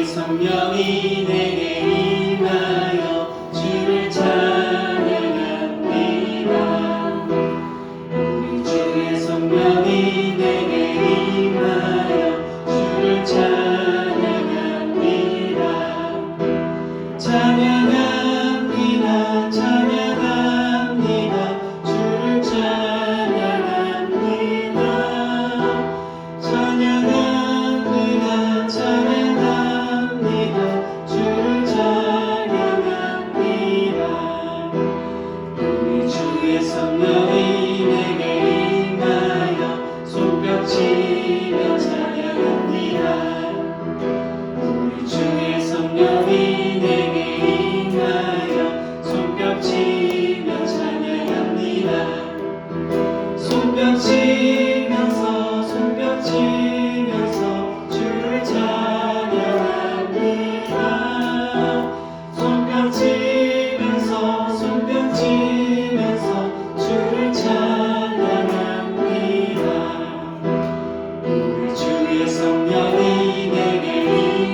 성령이 내게 임하여 주를 찬양합니다. 우리 주의 성령이 내게 임하여 주를 찬양합니다. 찬양합니다. 찬양합니다. 주를 찬양합니다. 찬양합니다. 찬양합니다. 주를 찬양합니다. 우리 주의 성령이 내게 임하여 손뼉치며 찬양합니다. 우리 주의 성령이 내게 임하여 손뼉치며 찬양합니다. 손뼉치면서 주를 찬양합니다. 손뼉치면서 주를 찬양합니다. 우리 주의 성령이 내게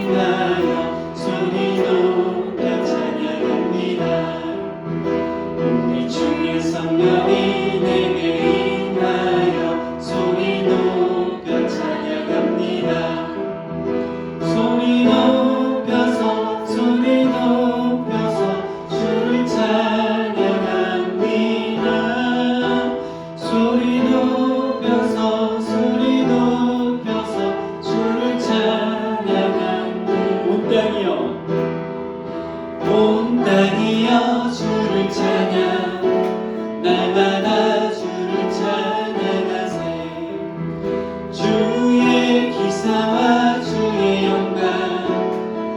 임하여 손이 높여 찬양합니다. 우리 주의 성령이 내게 임하여 손이 높여 찬양합니다. 손이 높여서 주를 찬양합니다. 손이 높여서 주를 찬양합니다. 온 땅이여 주를 찬양, 날마다 주를 찬양하세. 주의 기사와 주의 영광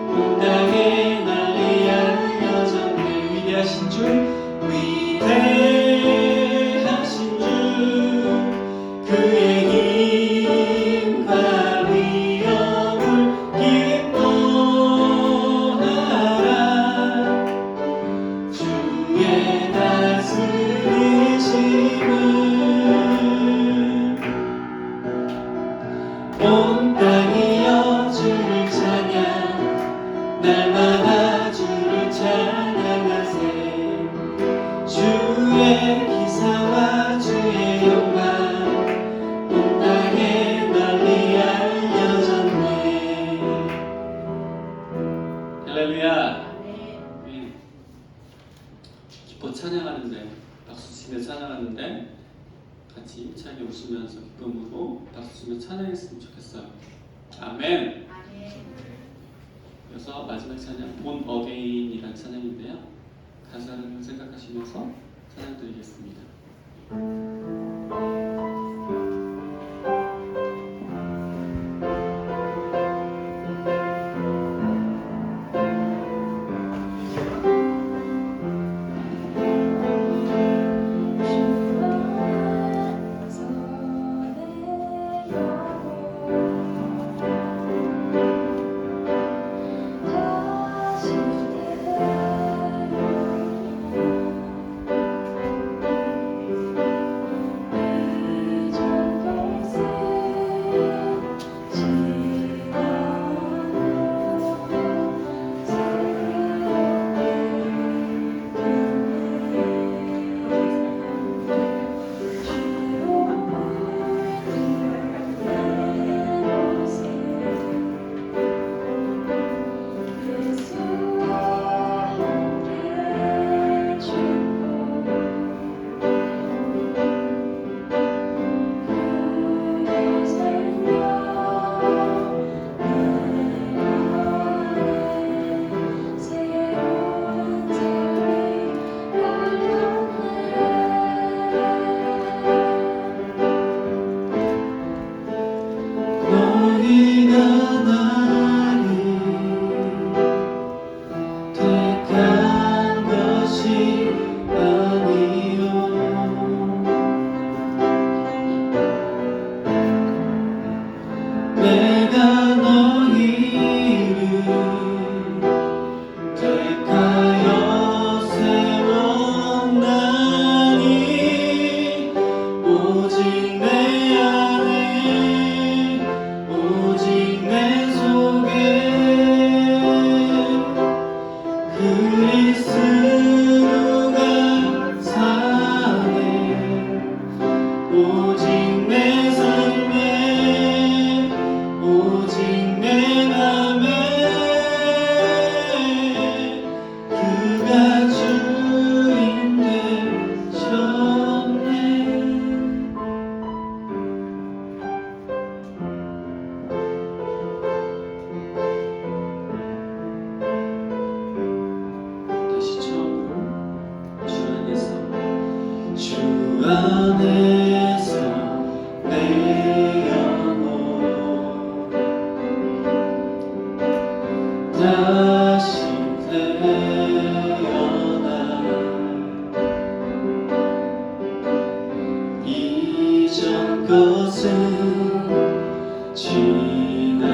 온 땅에 널리 알려졌네. 위대하신 주 그의 힘과 위엄을 기뻐하라. 주의 다스리심은 온 땅이여 주를 찬양, 날마다 주를 찬양하세. 주의 기사와 주의 영광 온 땅에 널리 알려졌네. 할렐루야. 기뻐 찬양하는데, 박수 치며 찬양하는데 같이 힘차게 웃으면서 기쁨으로 박수 치며 찬양했으면 좋겠어요. 아멘. 그래서 마지막 찬양 본 어게인이라는 찬양인데요, 가사를 생각하시면서 찬양 드리겠습니다. 다시 태어나 이전 것은 지나고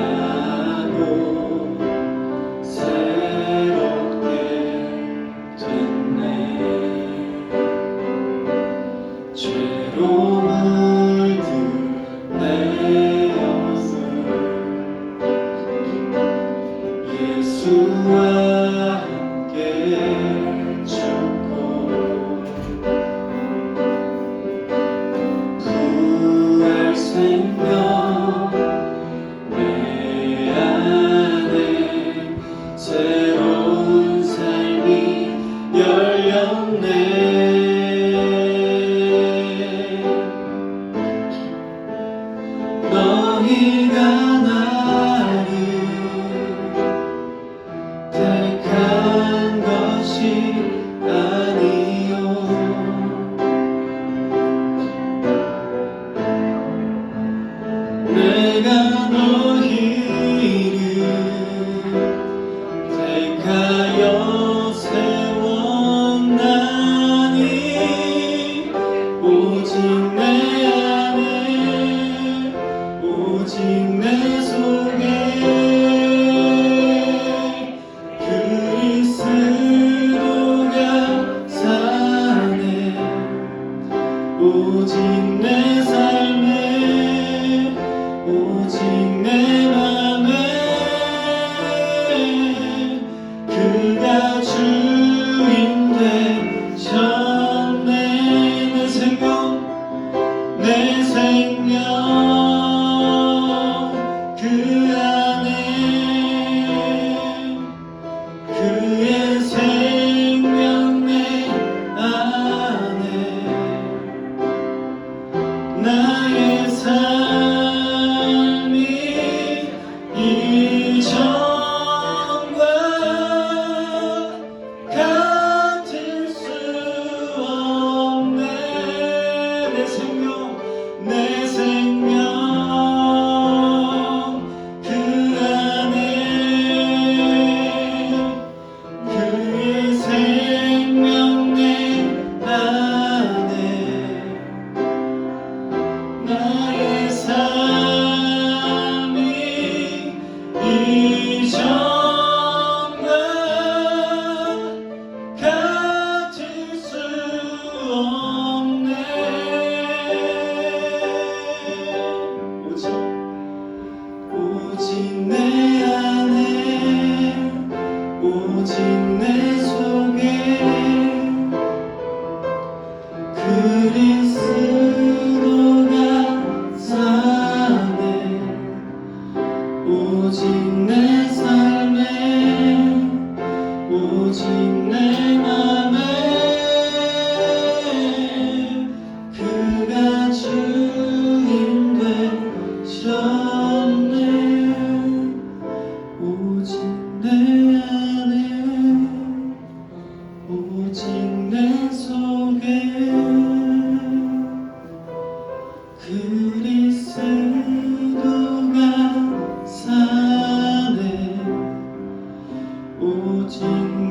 새롭게 됐네. 죄로 물든 내 영혼 예수와 함께 죽고 구할 생명 내 안에 새로운 삶이 열렸네. 너희가 나를 택한 것이 아니요 내가 너희를 택하여 세웠나니 오직 내 안에 오직 내 속에 그리스도가 사네. 오직 내 삶에 오직 내 맘에 그가 주인 되셨네. 내 생명 그 안에 그의 생명 내 안에 나의 삶이 이전과 같을 수 없네. 내 생명 그 안에 그의 생명 내 안에 나의 삶이 이전과 같을 수 없네. 오직 내 안에 오직 내 속에 그리스도가 사네. 오직 내 삶에 오직 내 맘에 그가 주인 되셨네. 오직 내 안에 오직 내 속에 그리스도가 사네. 오직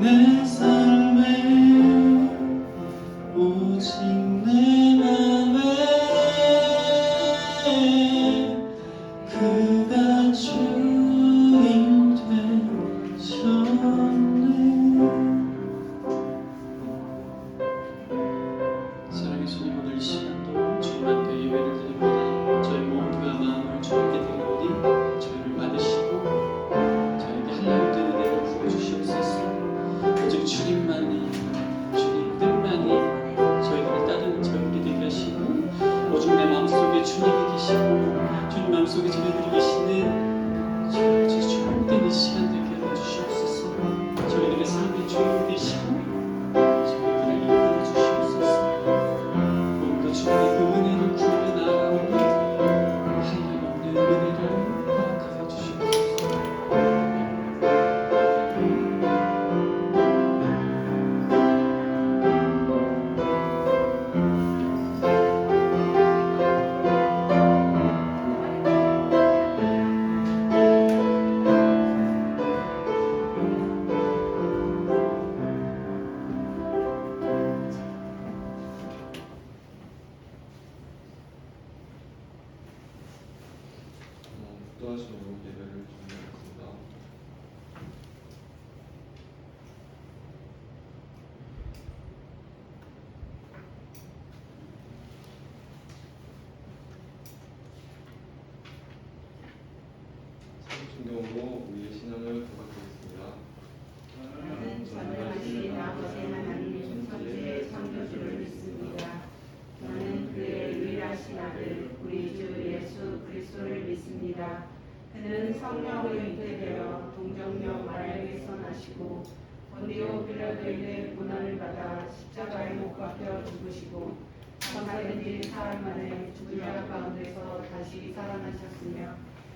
내 삶에 오직 내 맘에 그가 주인 되셨네. 사랑의 주님, 오늘 이 시간도 주님한테 예배를 드립니다. 저희 모두가 마음을 주님께 드리오니 저희를 받으시고 저에게 할 일들을 내려 부어주시옵소서. 오직 주님 본디오 빌라도에게 고난을 받아 십자가에 못 박혀 죽으시고 3사 사흘 만에 죽은 자 가운데서 다시 살아나셨으며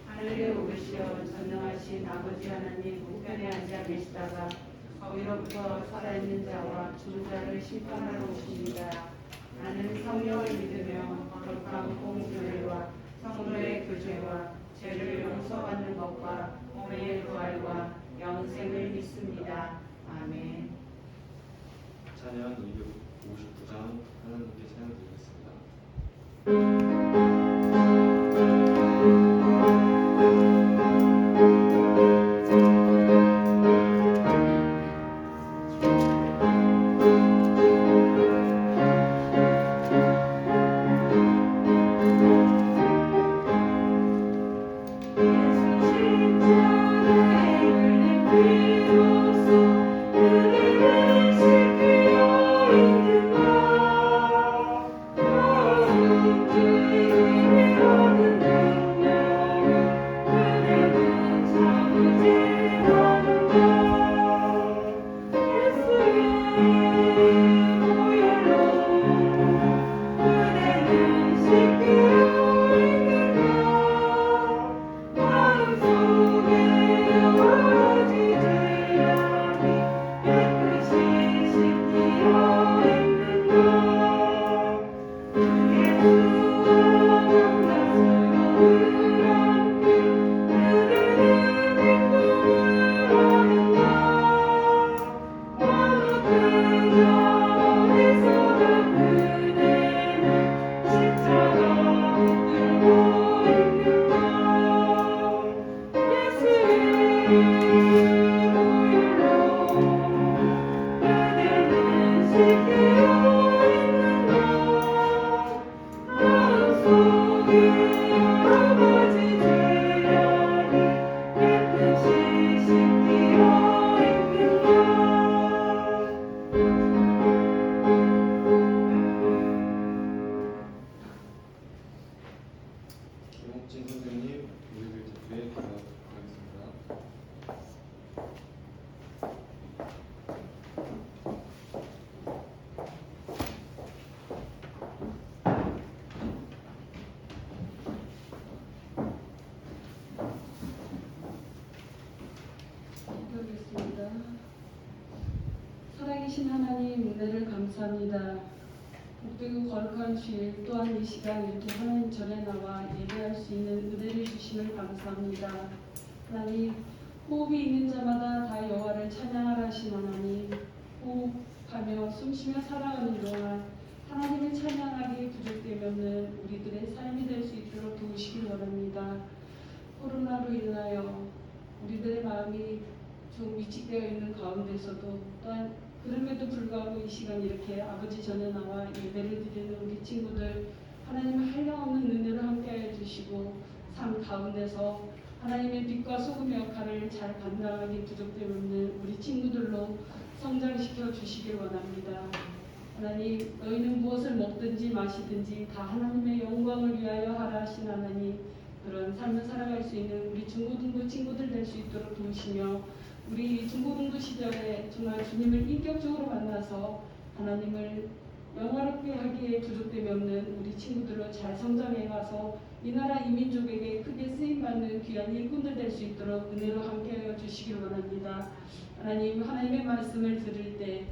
하늘에 오르시어 전능하신 아버지 하나님 우편에 앉아 계시다가 거기로부터 살아있는 자와 죽은 자를 심판하러 오십니다. 나는 성령을 믿으며 거룩한 공교회와 성도의 교제와 죄를 용서받는 것과 몸의 부활과 영생을 믿습니다. 아멘. 찬양 259장 하나님께 찬양 드리겠습니다. 김옥진 선생님, 우리를 대표해 기도하겠습니다. 기도하겠습니다. 살아계신 하나님 은혜를 감사합니다. 복되고 거룩한 주일 또한 이 시간 이렇게 하나님 전에 나와 예배할 수 있는 은혜를 주심을 감사합니다. 하나님 호흡이 있는 자마다 다 여호와를 찬양하라 하신 하나님, 호흡하며 숨쉬며 살아가는 동안 하나님을 찬양하기에 부족됨이 없는 우리들의 삶이 될 수 있도록 도우시길 원합니다. 코로나로 인하여 우리들의 마음이 좀 위축되어 있는 가운데서도 또한 그럼에도 불구하고 이 시간 이렇게 아버지 전에 나와 예배를 드리는 우리 친구들 하나님의 한량없는 은혜로 함께하여 주시고 삶 가운데서 하나님의 빛과 소금의 역할을 잘 감당하기 부족됨 없는 우리 친구들로 성장시켜 주시길 원합니다. 하나님, 너희는 무엇을 먹든지 마시든지 다 하나님의 영광을 위하여 하라 하신 하나님, 그런 삶을 살아갈 수 있는 우리 중고등부 친구들 될 수 있도록 도우시며 우리 중고등부 시절에 정말 주님을 인격적으로 만나서 하나님을 영화롭게 하기에 부족됨이 없는 우리 친구들로 잘 성장해가서 이 나라 이 민족에게 크게 쓰임받는 귀한 일꾼들 될 수 있도록 은혜로 함께하여 주시길 원합니다. 하나님, 하나님의 말씀을 들을 때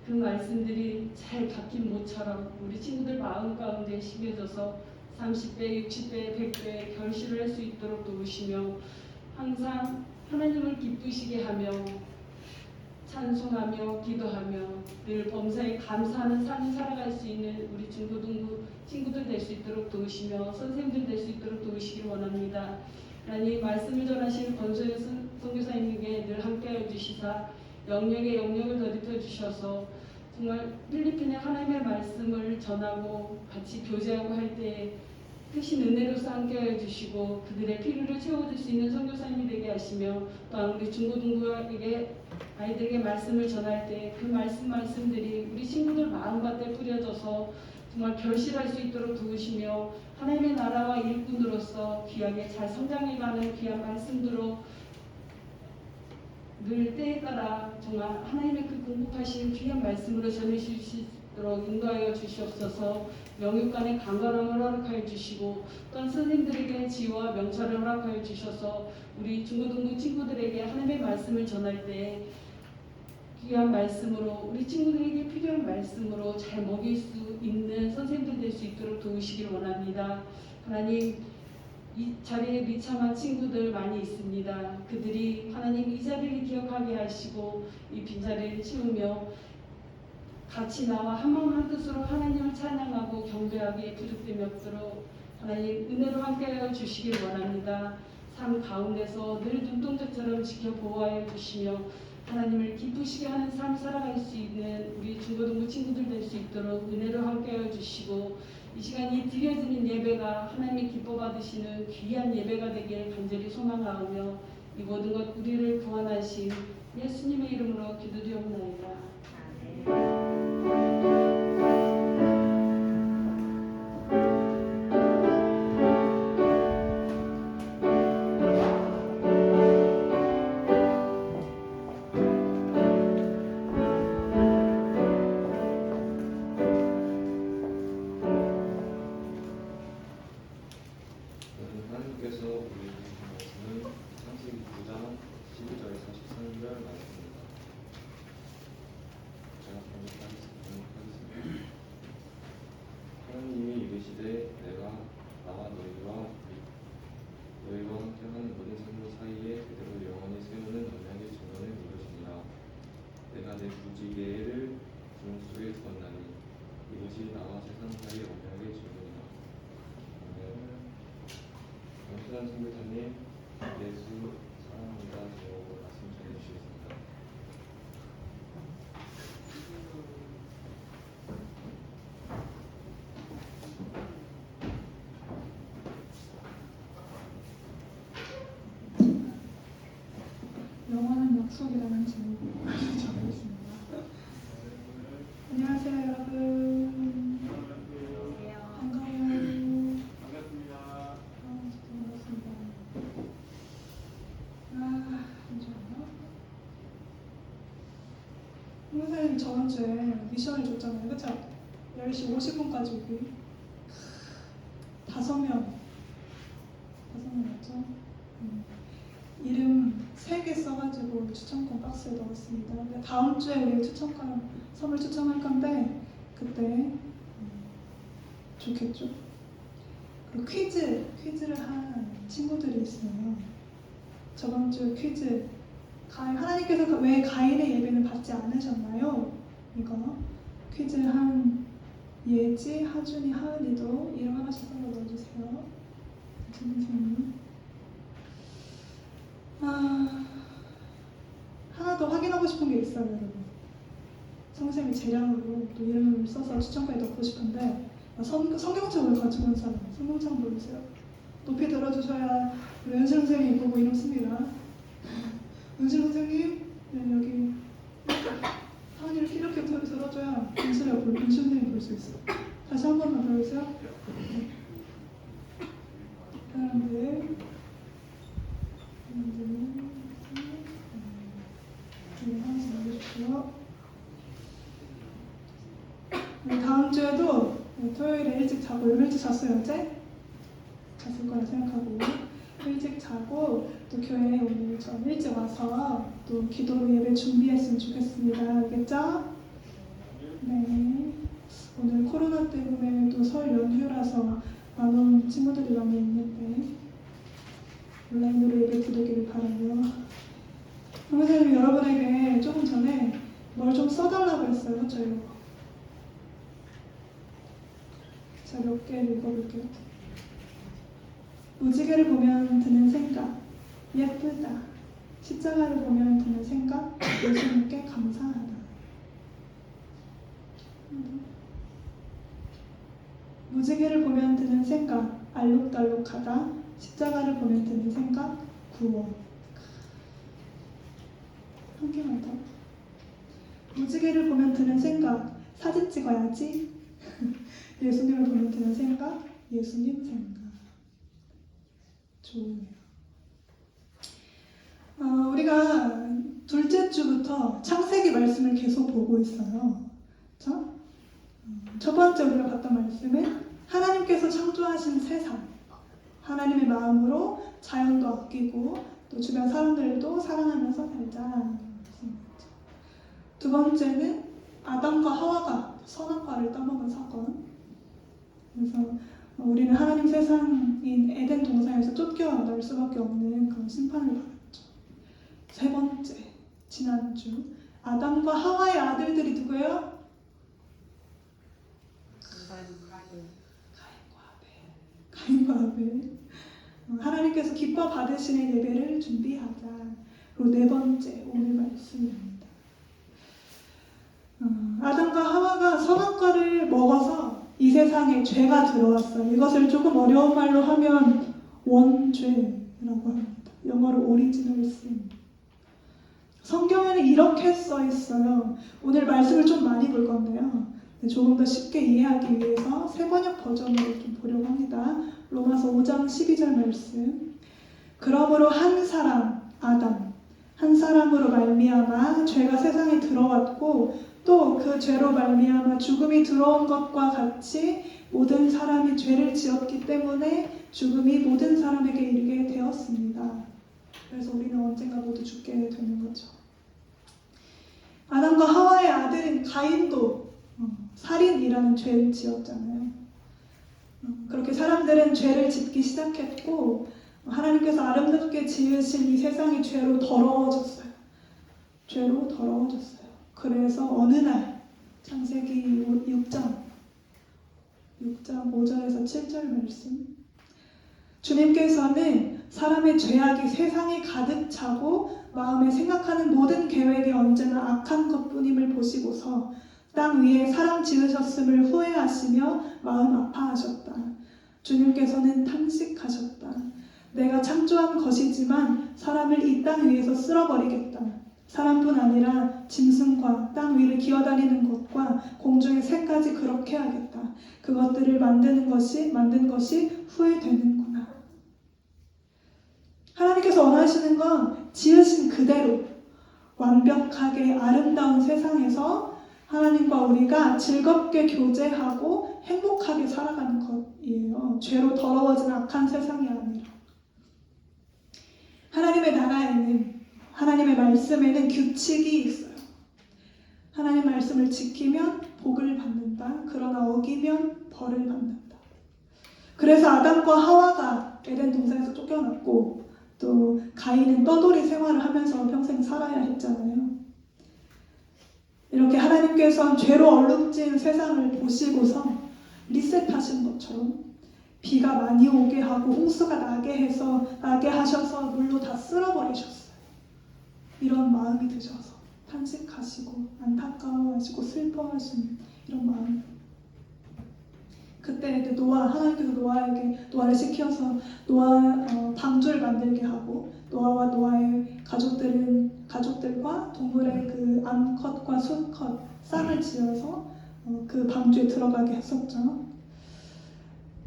그 말씀들이 잘 박힌 모처럼 우리 친구들 마음 가운데 심겨져서 30배, 60배, 100배 결실을 할 수 있도록 도우시며 항상 하나님을 기쁘시게 하며 찬송하며 기도하며 늘 범사에 감사하는 삶을 살아갈 수 있는 우리 중고등부 친구들 될 수 있도록 도우시며 선생님들 될 수 있도록 도우시길 원합니다. 하나님, 말씀을 전하신 권소연 선교사님에게 늘 함께하여 주시사 영역에 영역을 더입혀 주셔서 정말 필리핀에 하나님의 말씀을 전하고 같이 교제하고 할 때 크신 은혜로서 함께하여 주시고 그들의 필요를 채워줄 수 있는 선교사님이 되게 하시며 또한 우리 중고등부에게 아이들에게 말씀을 전할 때 그 말씀들이 우리 친구들 마음밭에 뿌려져서 정말 결실할 수 있도록 도우시며 하나님의 나라와 일꾼으로서 귀하게 잘 성장해가는 귀한 말씀들로 늘 때에 따라 정말 하나님의 그 공급하신 귀한 말씀으로 전해주실 수 있도록 인도하여 주시옵소서. 영육간의 강건함을 허락하여 주시고 또한 선생님들에게 지혜와 명철을 허락하여 주셔서 우리 중고등부 친구들에게 하나님의 말씀을 전할 때 귀한 말씀으로 우리 친구들에게 필요한 말씀으로 잘 먹일 수 있는 선생님들 될 수 있도록 도우시길 원합니다. 하나님, 이 자리에 비참한 친구들 많이 있습니다. 그들이 하나님 이 자리를 기억하게 하시고 이 빈자리를 채우며 같이 나와 한 마음 한 뜻으로 하나님을 찬양하고 경배하게 부족됨이 없도록 하나님 은혜로 함께하여 주시길 원합니다. 삶 가운데서 늘 눈동자처럼 지켜 보호하여 주시며 하나님을 기쁘시게 하는 삶 살아갈 수 있는 우리 중고등부 친구들 될 수 있도록 은혜로 함께하여 주시고 이 시간 이 드려지는 예배가 하나님이 기뻐 받으시는 귀한 예배가 되길 간절히 소망하오며 이 모든 것 우리를 구원하신 예수님의 이름으로 기도드리옵나이다. 하나님께서 우리에게 주신 말씀은 창세기 9장 12절에서 13절 말씀입니다. 제가 번역하겠습니다. 하나님이 이르시되 내가 나와 너희와 함께하는 모든 생물 사이에 그대로 영원히 세우는 언약의 증언을 이루시니라. 내가 내 부지계를 중 속에 두었나니 이것이 나와 세상 사이의 언약의 증언이라. 영순한 선교사님, 예수 사랑합니다. 제목으로 말씀 전해주시겠습니다. 영원한 약속이라는 제목으로 전하겠습니다. 안녕하세요, 여러분. 반가워요. 반갑습니다. 반갑습니다. 잠시만요. 선생님 저번 주에 미션을 줬잖아요, 그쵸? 10시 50분까지 오기. 5명. 5명이었죠? 이름 3개 써가지고 추천권 박스에 넣었습니다. 다음 주에 우리 선물 추첨할 건데 그때 좋겠죠? 그리고 퀴즈를 한 친구들이 있어요. 저번 주 퀴즈 하나님께서 왜 가인의 예배는 받지 않으셨나요? 이거 퀴즈 한 예지, 하준이, 하은이도 이름 하나씩 써서 넣어주세요. 선생님. 하나 더 확인하고 싶은 게 있어요, 여러분. 선생님이 재량으로 또 이름을 써서 추천까지 넣고 싶은데 성경책을 가지고 온 사람, 성경책 보여주세요. 높이 들어주셔야 은실 선생님이 보고 이름 씁니다. 은실 선생님, 네, 여기 하은이를 이렇게 들어줘야 은실 선생님이 볼 수 있어요. 다시 한 번만 들어주세요. 사람들 하나씩 남겨주시고요. 다음 주에도 토요일에 일찍 자고 일찍 잤어요, 어제? 잤을 거라 생각하고 일찍 자고 또 교회에 오늘 좀 일찍 와서 또 기도로 예배 준비했으면 좋겠습니다. 알겠죠? 네. 오늘 코로나 때문에 또 설 연휴라서 안 온 친구들이 많이 있는데 온라인으로 예배 드리기를 바라요. 선생님이 여러분에게 조금 전에 뭘 좀 써달라고 했어요. 그렇죠? 제가 몇 개 읽어볼게요. 무지개를 보면 드는 생각, 예쁘다. 십자가를 보면 드는 생각, 예수님께 감사하다. 무지개를 보면 드는 생각, 알록달록하다. 십자가를 보면 드는 생각, 구원. 한 개만 더. 무지개를 보면 드는 생각, 사진 찍어야지. 예수님을 보면 드는 생각, 예수님 생각. 좋네요. 우리가 둘째 주부터 창세기 말씀을 계속 보고 있어요. 그렇죠? 첫 번째 우리가 봤던 말씀은 하나님께서 창조하신 세상, 하나님의 마음으로 자연도 아끼고 또 주변 사람들도 사랑하면서 살자. 두 번째는 아담과 하와가 선악과를 따먹은 사건. 그래서 우리는 하나님 세상인 에덴 동산에서 쫓겨날 수밖에 없는 그런 심판을 받았죠. 세 번째, 지난주 아담과 하와의 아들들이 누구예요? 가인과 아벨. 하나님께서 기뻐 받으시는 예배를 준비하자. 그리고 네 번째 오늘 말씀입니다. 아담과 하와가 선악과를 먹어서 이 세상에 죄가 들어왔어요. 이것을 조금 어려운 말로 하면 원죄라고 합니다. 영어로 오리지널 신. 성경에는 이렇게 써 있어요. 오늘 말씀을 좀 많이 볼 건데요. 조금 더 쉽게 이해하기 위해서 세번역 버전으로 좀 보려고 합니다. 로마서 5장 12절 말씀. 그러므로 한 사람, 아담, 한 사람으로 말미암아 죄가 세상에 들어왔고 또 그 죄로 말미암아 죽음이 들어온 것과 같이 모든 사람이 죄를 지었기 때문에 죽음이 모든 사람에게 이르게 되었습니다. 그래서 우리는 언젠가 모두 죽게 되는 거죠. 아담과 하와의 아들인 가인도 살인이라는 죄를 지었잖아요. 그렇게 사람들은 죄를 짓기 시작했고 하나님께서 아름답게 지으신 이 세상이 죄로 더러워졌어요. 죄로 더러워졌어요. 그래서 어느 날 창세기 6장 5절에서 7절 말씀, 주님께서는 사람의 죄악이 세상에 가득 차고 마음에 생각하는 모든 계획이 언제나 악한 것뿐임을 보시고서 땅 위에 사람 지으셨음을 후회하시며 마음 아파하셨다. 주님께서는 탄식하셨다. 내가 창조한 것이지만 사람을 이 땅 위에서 쓸어버리겠다. 사람뿐 아니라 짐승과 땅 위를 기어다니는 것과 공중의 새까지 그렇게 하겠다. 그것들을 만든 것이 후회되는구나. 하나님께서 원하시는 건 지으신 그대로 완벽하게 아름다운 세상에서 하나님과 우리가 즐겁게 교제하고 행복하게 살아가는 것이에요. 죄로 더러워진 악한 세상이 아니라. 하나님의 나라에는, 하나님의 말씀에는 규칙이 있어요. 하나님 말씀을 지키면 복을 받는다. 그러나 어기면 벌을 받는다. 그래서 아담과 하와가 에덴 동산에서 쫓겨났고 또 가인은 떠돌이 생활을 하면서 평생 살아야 했잖아요. 이렇게 하나님께서는 죄로 얼룩진 세상을 보시고서 리셋하신 것처럼 비가 많이 오게 하고 홍수가 나게 하셔서 물로 다 쓸어버리셨어요. 이런 마음이 드셔서 탄식하시고 안타까워하시고 슬퍼하시는 이런 마음. 그때 하나님께서 노아를 시켜서 방주를 만들게 하고 노아와 노아의 가족들과 동물의 그 암컷과 수컷 쌍을 지어서 그 방주에 들어가게 했었죠.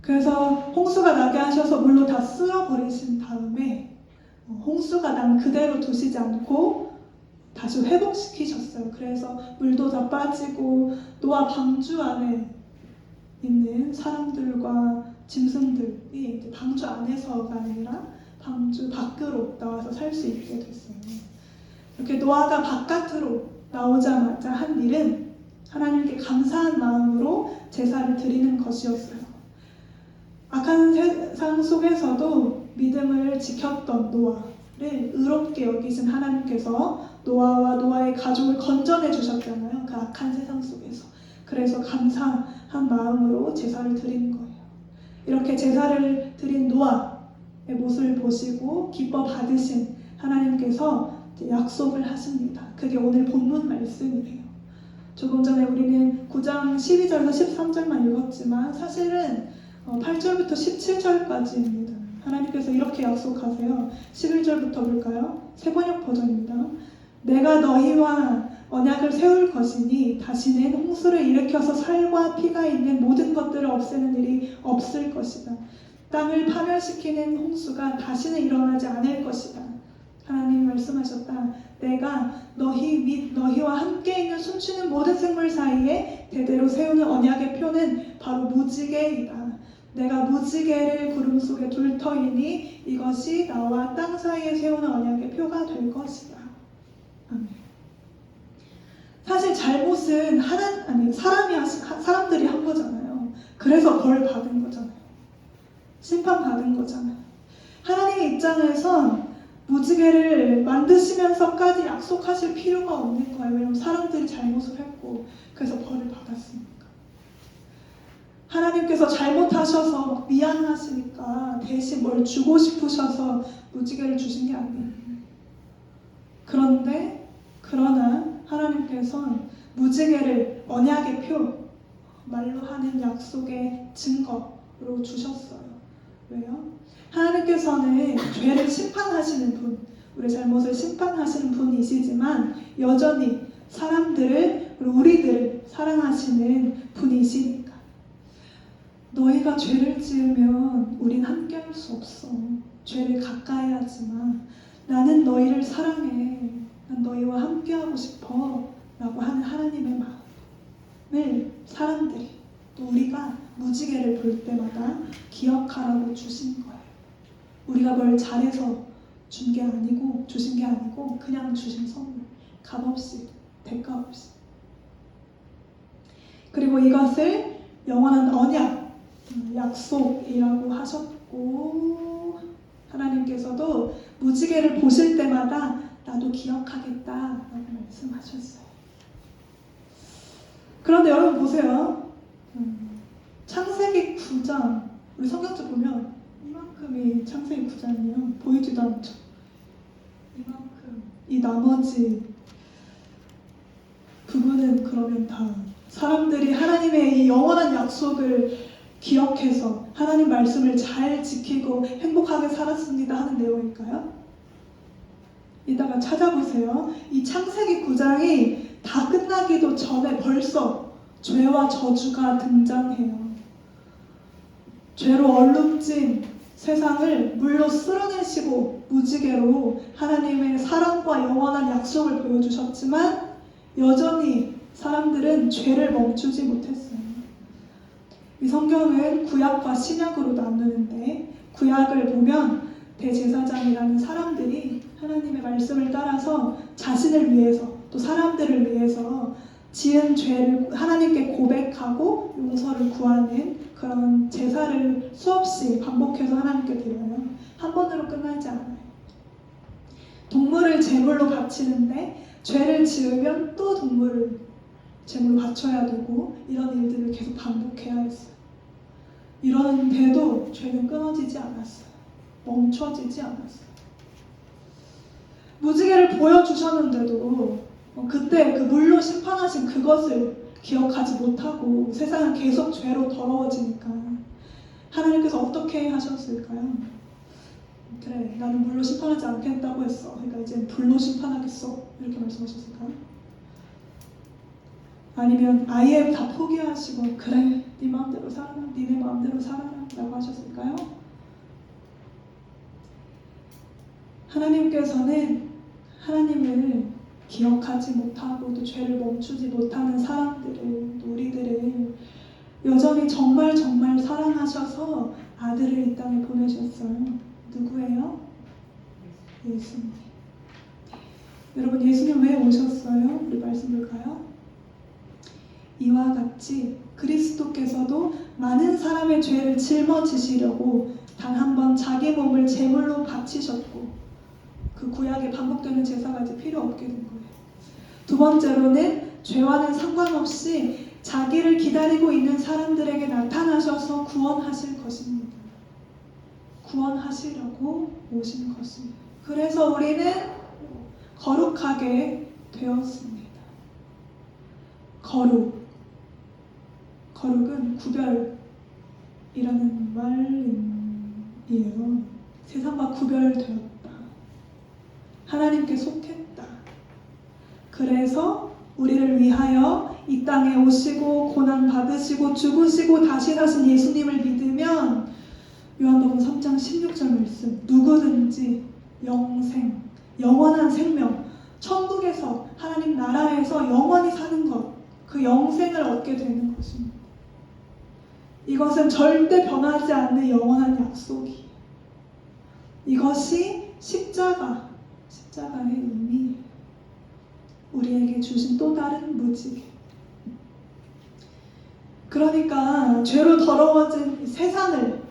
그래서 홍수가 나게 하셔서 물로 다 쓸어버리신 다음에 홍수가 난 그대로 두시지 않고 다시 회복시키셨어요. 그래서 물도 다 빠지고 노아 방주 안에 있는 사람들과 짐승들이 이제 방주 안에서가 아니라 방주 밖으로 나와서 살 수 있게 됐어요. 이렇게 노아가 바깥으로 나오자마자 한 일은 하나님께 감사한 마음으로 제사를 드리는 것이었어요. 악한 세상 속에서도 믿음을 지켰던 노아를 의롭게 여기신 하나님께서 노아와 노아의 가족을 건져내 주셨잖아요. 그 악한 세상 속에서. 그래서 감사한 마음으로 제사를 드리는 거예요. 이렇게 제사를 드린 노아의 모습을 보시고 기뻐 받으신 하나님께서 약속을 하십니다. 그게 오늘 본문 말씀이에요. 조금 전에 우리는 9장 12절에서 13절만 읽었지만 사실은 8절부터 17절까지입니다. 하나님께서 이렇게 약속하세요. 11절부터 볼까요? 세번역 버전입니다. 내가 너희와 언약을 세울 것이니 다시는 홍수를 일으켜서 살과 피가 있는 모든 것들을 없애는 일이 없을 것이다. 땅을 파멸시키는 홍수가 다시는 일어나지 않을 것이다. 하나님 말씀하셨다. 내가 너희 및 너희와 함께 있는 숨쉬는 모든 생물 사이에 대대로 세우는 언약의 표는 바로 무지개이다. 내가 무지개를 구름 속에 둘 터이니 이것이 나와 땅 사이에 세우는 언약의 표가 될 것이다. 아멘. 사실 잘못은 사람들이 한 거잖아요. 그래서 벌 받은 거잖아요. 심판 받은 거잖아요. 하나님의 입장에선 무지개를 만드시면서까지 약속하실 필요가 없는 거예요. 왜냐하면 사람들이 잘못을 했고 그래서 벌을 받았으니까. 하나님께서 잘못하셔서 막 미안하시니까 대신 뭘 주고 싶으셔서 무지개를 주신 게 아니에요. 그러나 하나님께서는 무지개를 언약의 표, 말로 하는 약속의 증거로 주셨어요. 왜요? 하나님께서는 죄를 심판하시는 분, 우리 잘못을 심판하시는 분이시지만 여전히 사람들을, 우리들을 사랑하시는 분이시니까. 너희가 죄를 지으면 우린 함께할 수 없어. 죄를 가까이 하지만 나는 너희를 사랑해. 난 너희와 함께하고 싶어. 라고 하는 하나님의 마음을 사람들이, 또 우리가 무지개를 볼 때마다 기억하라고 주신 거예요. 우리가 뭘 잘해서 주신 게 아니고 그냥 주신 선물, 값없이, 대가 없이. 그리고 이것을 영원한 언약, 약속이라고 하셨고, 하나님께서도 무지개를 보실 때마다 나도 기억하겠다라고 말씀하셨어요. 그런데 여러분 보세요. 창세기 9장, 우리 성경책 보면 이만큼이 창세기 9장이에요. 보이지도 않죠. 이만큼. 이 나머지 부분은 그러면 다 사람들이 하나님의 이 영원한 약속을 기억해서 하나님 말씀을 잘 지키고 행복하게 살았습니다 하는 내용일까요? 이따가 찾아보세요. 이 창세기 9장이 다 끝나기도 전에 벌써 죄와 저주가 등장해요. 죄로 얼룩진 세상을 물로 쓸어내시고 무지개로 하나님의 사랑과 영원한 약속을 보여주셨지만 여전히 사람들은 죄를 멈추지 못했어요. 이 성경은 구약과 신약으로 나누는데, 구약을 보면 대제사장이라는 사람들이 하나님의 말씀을 따라서 자신을 위해서 또 사람들을 위해서 지은 죄를 하나님께 고백하고 용서를 구하는 그런 제사를 수없이 반복해서 하나님께 드려요. 한 번으로 끝나지 않아요. 동물을 제물로 바치는데 죄를 지으면 또 동물을 제물로 바쳐야 되고, 이런 일들을 계속 반복해야 했어요. 이러는데도 죄는 끊어지지 않았어요. 멈춰지지 않았어요. 무지개를 보여주셨는데도 그때 그 물로 심판하신 그것을 기억하지 못하고 세상은 계속 죄로 더러워지니까 하나님께서 어떻게 하셨을까요? 그래, 나는 물로 심판하지 않겠다고 했어. 그러니까 이제 불로 심판하겠어. 이렇게 말씀하셨을까요? 아니면 아예 다 포기하시고 그래, 네 마음대로 살아라, 니네 마음대로 살아라 라고 하셨을까요? 하나님께서는 하나님을 기억하지 못하고 또 죄를 멈추지 못하는 사람들을, 또 우리들을 여전히 정말 사랑하셔서 아들을 이 땅에 보내셨어요. 누구예요? 예수님. 여러분, 예수님 왜 오셨어요? 우리 말씀 볼까요? 이와 같이 그리스도께서도 많은 사람의 죄를 짊어지시려고 단 한 번 자기 몸을 제물로 바치셨고, 그 구약에 반복되는 제사가 이제 필요 없게 된 거예요. 두 번째로는 죄와는 상관없이 자기를 기다리고 있는 사람들에게 나타나셔서 구원하실 것입니다. 구원하시려고 오신 것입니다. 그래서 우리는 거룩하게 되었습니다. 거룩은 구별이라는 말이에요. 세상과 구별되었다. 하나님께 속했다. 그래서 우리를 위하여 이 땅에 오시고 고난 받으시고 죽으시고 다시 사신 예수님을 믿으면, 요한복음 3장 16절 말씀, 누구든지 영원한 생명, 천국에서 하나님 나라에서 영원히 사는 것, 그 영생을 얻게 되는 것입니다. 이것은 절대 변하지 않는 영원한 약속이에요. 이것이 십자가의 의미예요. 우리에게 주신 또 다른 무지개. 그러니까 죄로 더러워진 이 세상을,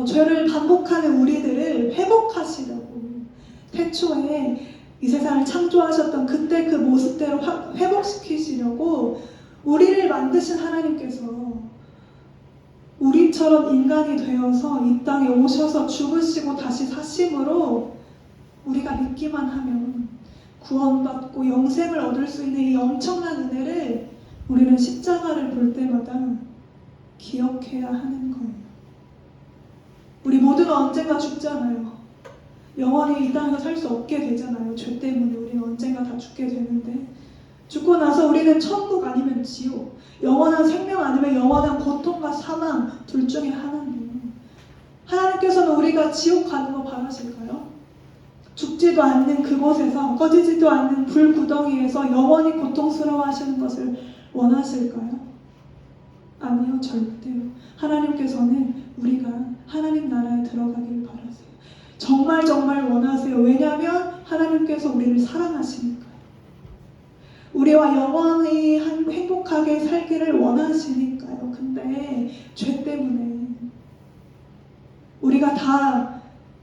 죄를 반복하는 우리들을 회복하시려고 태초에 이 세상을 창조하셨던 그때 그 모습대로 회복시키시려고 우리를 만드신 하나님께서 우리처럼 인간이 되어서 이 땅에 오셔서 죽으시고 다시 사심으로 우리가 믿기만 하면 구원받고 영생을 얻을 수 있는 이 엄청난 은혜를 우리는 십자가를 볼 때마다 기억해야 하는 거예요. 우리 모두는 언젠가 죽잖아요. 영원히 이 땅에서 살 수 없게 되잖아요. 죄 때문에 우리는 언젠가 다 죽게 되는데, 죽고 나서 우리는 천국 아니면 지옥, 영원한 생명 아니면 영원한 고통과 사망, 둘 중에 하나입니다. 하나님께서는 우리가 지옥 가는 거 바라실까요? 죽지도 않는 그곳에서, 꺼지지도 않는 불구덩이에서 영원히 고통스러워 하시는 것을 원하실까요? 아니요, 절대요. 하나님께서는 우리가 하나님 나라에 들어가길 바라세요. 정말 원하세요. 왜냐하면 하나님께서 우리를 사랑하시니까요. 우리와 영원히 행복하게 살기를 원하시니까요. 근데 죄 때문에 우리가 다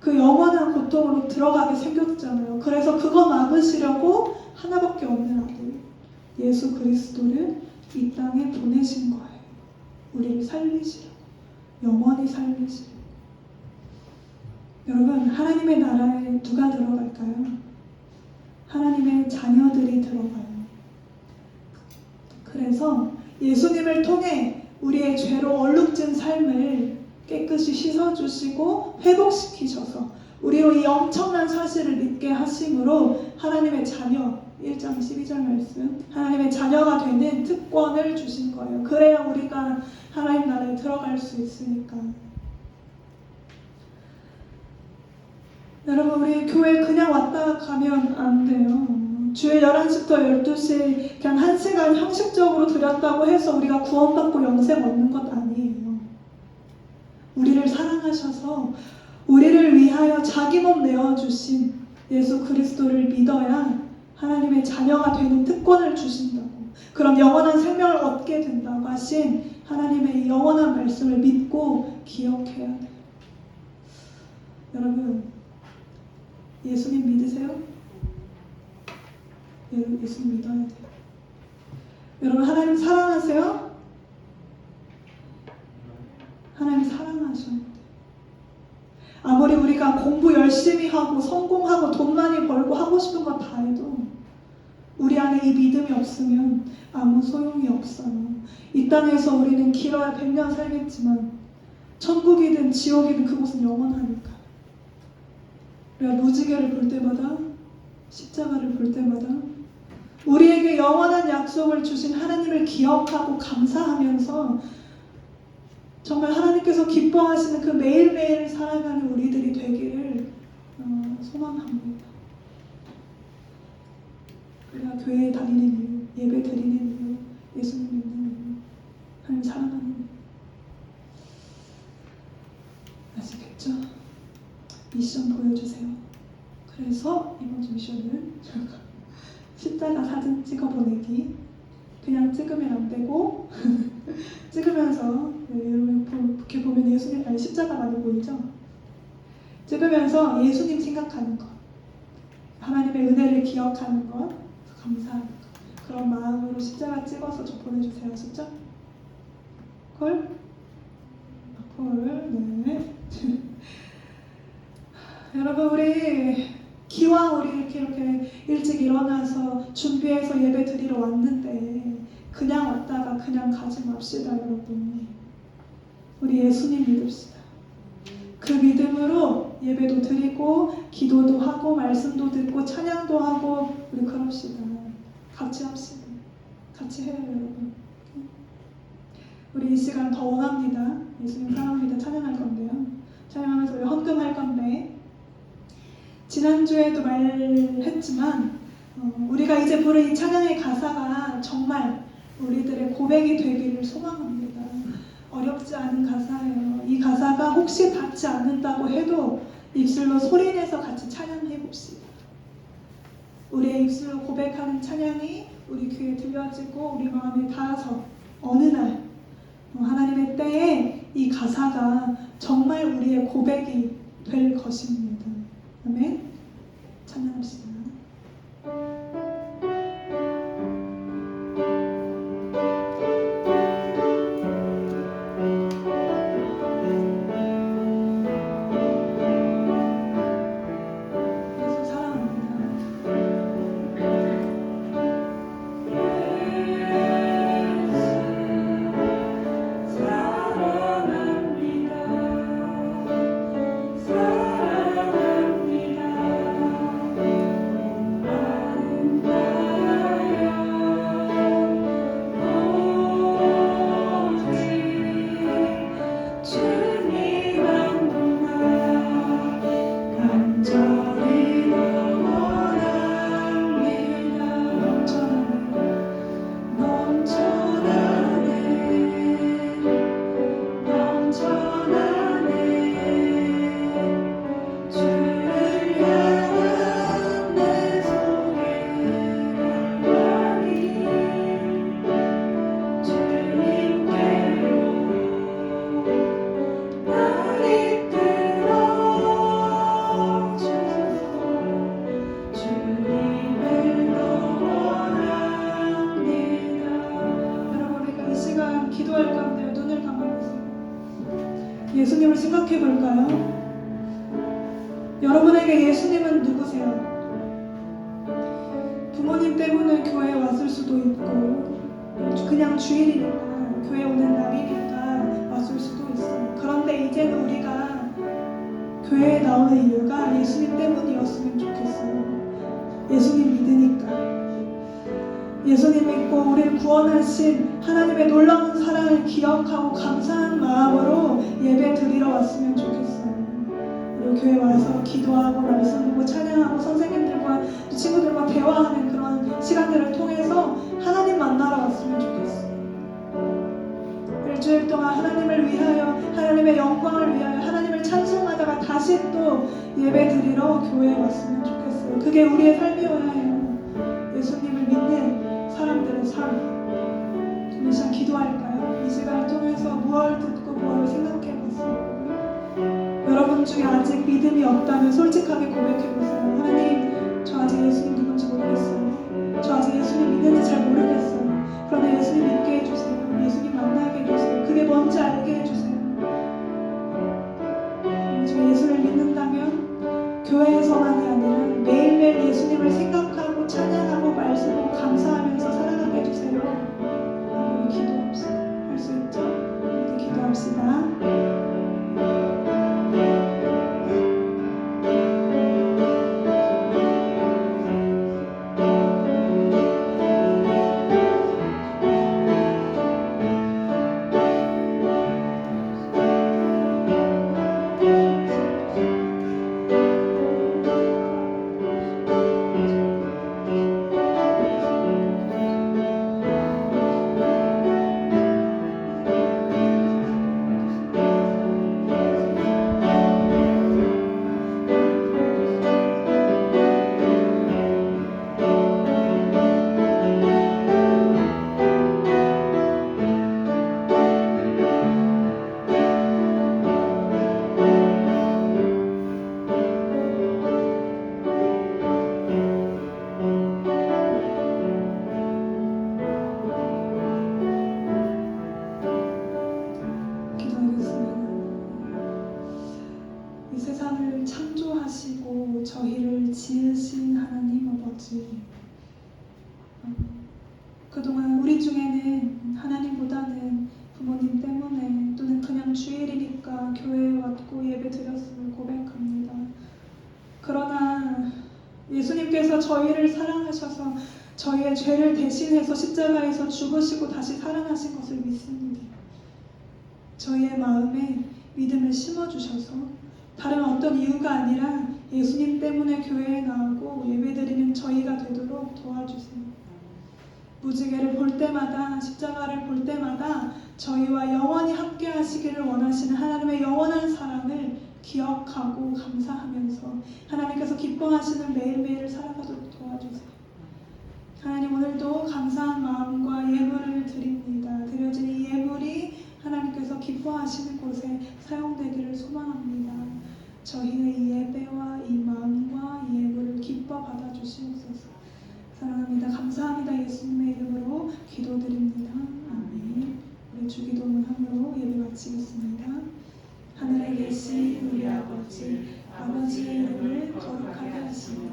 그 영원한 고통으로 들어가게 생겼잖아요. 그래서 그거 막으시려고 하나밖에 없는 아들 예수 그리스도를 이 땅에 보내신 거예요. 우리를 살리시려고, 영원히 살리시려고. 여러분, 하나님의 나라에 누가 들어갈까요? 하나님의 자녀들이 들어가요. 그래서 예수님을 통해 우리의 죄로 얼룩진 삶을 깨끗이 씻어주시고 회복시키셔서 우리로 이 엄청난 사실을 믿게 하심으로 하나님의 자녀, 1장 12절 말씀, 하나님의 자녀가 되는 특권을 주신 거예요. 그래야 우리가 하나님 나라에 들어갈 수 있으니까. 여러분, 우리 교회 그냥 왔다 가면 안 돼요. 주일 11시부터 12시 그냥 1시간 형식적으로 드렸다고 해서 우리가 구원받고 영생 얻는 것 아니에요. 우리를 사랑하셔서 우리를 위하여 자기 몸 내어주신 예수 그리스도를 믿어야 하나님의 자녀가 되는 특권을 주신다고, 그럼 영원한 생명을 얻게 된다고 하신 하나님의 영원한 말씀을 믿고 기억해야 돼요. 여러분, 예수님 믿으세요? 예수님 믿어야 돼요. 여러분, 하나님 사랑하세요? 하나님 사랑하셔야 돼요. 아무리 우리가 공부 열심히 하고 성공하고 돈 많이 벌고 하고 싶은 거 다 해도 우리 안에 이 믿음이 없으면 아무 소용이 없어요. 이 땅에서 우리는 길어야 100년 살겠지만 천국이든 지옥이든 그곳은 영원하니까. 우리가 무지개를 볼 때마다, 십자가를 볼 때마다 우리에게 영원한 약속을 주신 하나님을 기억하고 감사하면서 정말 하나님께서 기뻐하시는 그 매일매일 살아가는 우리들이 되기를 소망합니다. 우리가 교회에 다니는 이유, 예배 드리는 이유, 예수님 믿는 이유, 하나님 사랑하는 이유. 아시겠죠? 미션 보여주세요. 그래서 이번 주 미션은 십자가 사진 찍어 보내기. 그냥 찍으면 안 되고 찍으면서, 여러분 이렇게 보면 예수님, 십자가 많이 보이죠? 찍으면서 예수님 생각하는 것, 하나님의 은혜를 기억하는 것, 감사하는 것, 그런 마음으로 십자가 찍어서 좀 보내주세요. 아셨죠? 콜? 네. 여러분, 우리 기왕 우리 이렇게 일찍 일어나서 준비해서 예배 드리러 왔는데 그냥 왔다가 그냥 가지 맙시다. 여러분, 우리 예수님 믿읍시다. 그 믿음으로 예배도 드리고 기도도 하고 말씀도 듣고 찬양도 하고 우리 그럽시다. 같이 합시다. 같이 해요. 여러분, 우리 이 시간 더 원합니다. 예수님 사랑합니다. 찬양할 건데요. 찬양하면서 우리 헌금할 건데, 지난주에도 말했지만 우리가 이제 부른 이 찬양의 가사가 정말 우리들의 고백이 되기를 소망합니다. 어렵지 않은 가사예요. 이 가사가 혹시 닿지 않는다고 해도 입술로 소리내서 같이 찬양해 봅시다. 우리의 입술로 고백하는 찬양이 우리 귀에 들려지고 우리 마음에 닿아서 어느 날 하나님의 때에 이 가사가 정말 우리의 고백이 될 것입니다. 아멘. 찬양합시다. 예수님을 생각해 볼까요? 여러분에게 예수님은 누구세요? 부모님 때문에 교회에 왔을 수도 있고 그냥 주일이니까 교회 오는 날이니까 왔을 수도 있어요. 그런데 이제는 우리가 교회에 나오는 이유가 예수님 때문이었으면 좋겠어요. 예수님 믿으니까. 예수님 믿고 우리를 구원하신 하나님의 놀라운 사랑을 기억하고 감사한 마음으로 예배 드리러 왔으면 좋겠어요. 그리고 교회 와서 기도하고 말씀 보고 찬양하고 선생님들과 친구들과 대화하는 그런 시간들을 통해서 하나님 만나러 왔으면 좋겠어요. 일주일 동안 하나님을 위하여 하나님의 영광을 위하여 하나님을 찬송하다가 다시 또 예배 드리러 교회에 왔으면 좋겠어요. 그게 우리의 삶이어야 해요. 예수님을 믿는 사람들의 삶. 우리 시간 기도할까요? 이 시간을 통해서 무엇을 듣고 무엇을 생각해봤어요? 여러분 중에 아직 믿음이 없다면 솔직하게 고백해보세요. 하나님, 저 아직 예수님 누군지 모르겠어요. 저 아직 예수님 믿는지 잘 모르겠어요. 그러나 예수님 믿게 해주세요. 예수님 만나게 해주세요. 그게 뭔지 알게 해주세요. 우리 중에 예수를 믿는다면 교회에서만이 아니라 매일매일 예수님을 생각하고 찬양하고 말씀하고 감사하면서 살아가게 해주세요. 우리 기도합시다. 할 수 있죠? 이렇게 기도합시다. 이 세상을 창조하시고 저희를 지으신 하나님 아버지, 그동안 우리 중에는 하나님보다는 부모님 때문에 또는 그냥 주일이니까 교회에 왔고 예배 드렸음을 고백합니다. 그러나 예수님께서 저희를 사랑하셔서 저희의 죄를 대신해서 십자가에서 죽으시고 다시 살아나신 것을 믿습니다. 저희의 마음에 믿음을 심어주셔서 다른 어떤 이유가 아니라 예수님 때문에 교회에 나오고 예배드리는 저희가 되도록 도와주세요. 무지개를 볼 때마다, 십자가를 볼 때마다 저희와 영원히 함께 하시기를 원하시는 하나님의 영원한 사랑을 기억하고 감사하면서 하나님께서 기뻐하시는 매일매일을 살아가도록 도와주세요. 하나님, 오늘도 감사한 마음과 예물을 드립니다. 드려진 이 예물이 하나님께서 기뻐하시는 곳에 사용되기를 소망합니다. 저희의 이 예배와 이 마음과 이 예물을 기뻐 받아주시옵소서. 사랑합니다. 감사합니다. 예수님의 이름으로 기도드립니다. 아멘. 우리 주기도문 함으로 예배 마치겠습니다. 하늘에 계신 우리 아버지, 아버지의 이름을 거룩하게 하시며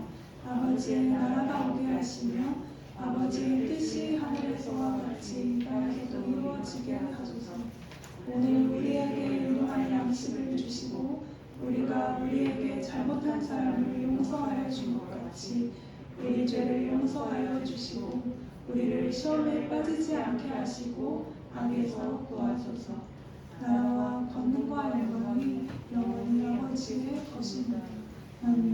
아버지의 나라가 오게 하시며 아버지의 뜻이 하늘에서와 같이 땅에서도 이루어지게 하소서. 오늘 우리에게 일용할 양식을 주시고 우리가 우리에게 잘못한 사람을 용서하여 준 것 같이 우리 죄를 용서하여 주시고 우리를 시험에 빠지지 않게 하시고 악에서 구하소서. 나라와 권능과 영광이 영원히 아버지의 것입니다. 아멘.